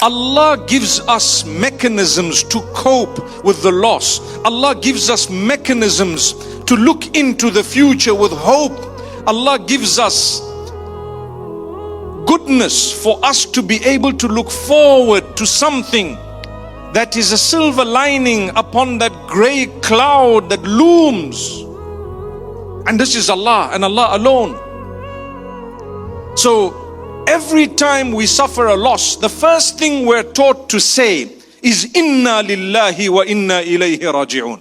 Allah gives us mechanisms to cope with the loss. Allah gives us mechanisms to look into the future with hope. Allah gives us goodness for us to be able to look forward to something that is a silver lining upon that grey cloud that looms. And this is Allah and Allah alone. So every time we suffer a loss, the first thing we're taught to say is Inna lillahi wa inna ilayhi raji'un.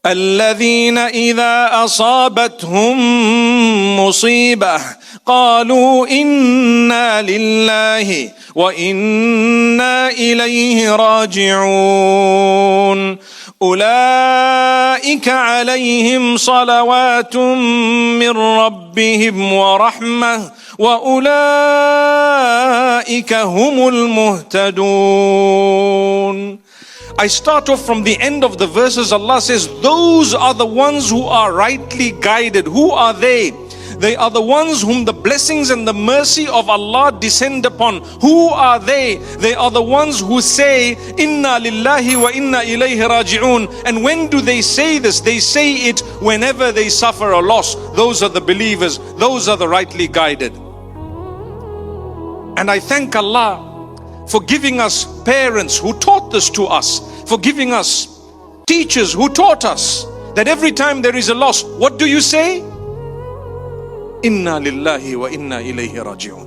الذين إذا أصابتهم مصيبة قالوا إنا لله وإنا إليه راجعون أولئك عليهم صلوات من ربهم ورحمة وأولئك هم المهتدون. I start off from the end of the verses. Allah says, those are the ones who are rightly guided. Who are they? They are the ones whom the blessings and the mercy of Allah descend upon. Who are they? They are the ones who say, Inna lillahi wa inna ilayhi raji'un. And when do they say this? They say it whenever they suffer a loss. Those are the believers. Those are the rightly guided. And I thank Allah for giving us parents who taught this to us, for giving us teachers who taught us that every time there is a loss, what do you say? Inna lillahi wa inna ilayhi raji'un.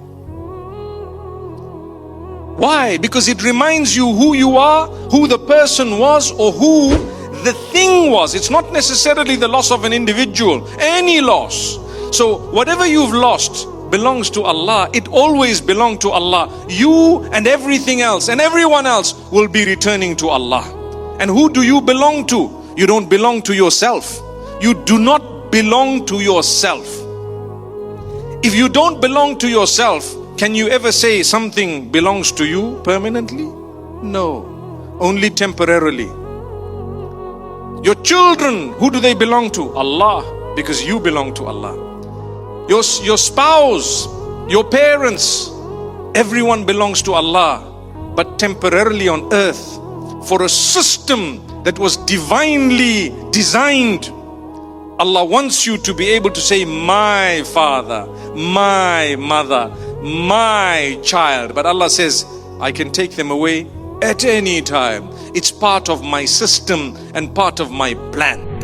Why? Because it reminds you who you are, who the person was, or who the thing was. It's not necessarily the loss of an individual, any loss. So whatever you've lost belongs to Allah. It always belonged to Allah. You and everything else and everyone else will be returning to Allah. And who do you belong to? You don't belong to yourself. You do not belong to yourself. If you don't belong to yourself, can you ever say something belongs to you permanently? No, only temporarily. Your children, who do they belong to? Allah, because you belong to Allah. Your spouse, your parents, everyone belongs to Allah, but temporarily on earth for a system that was divinely designed. Allah wants you to be able to say, my father, my mother, my child. But Allah says, I can take them away at any time. It's part of my system and part of my plan.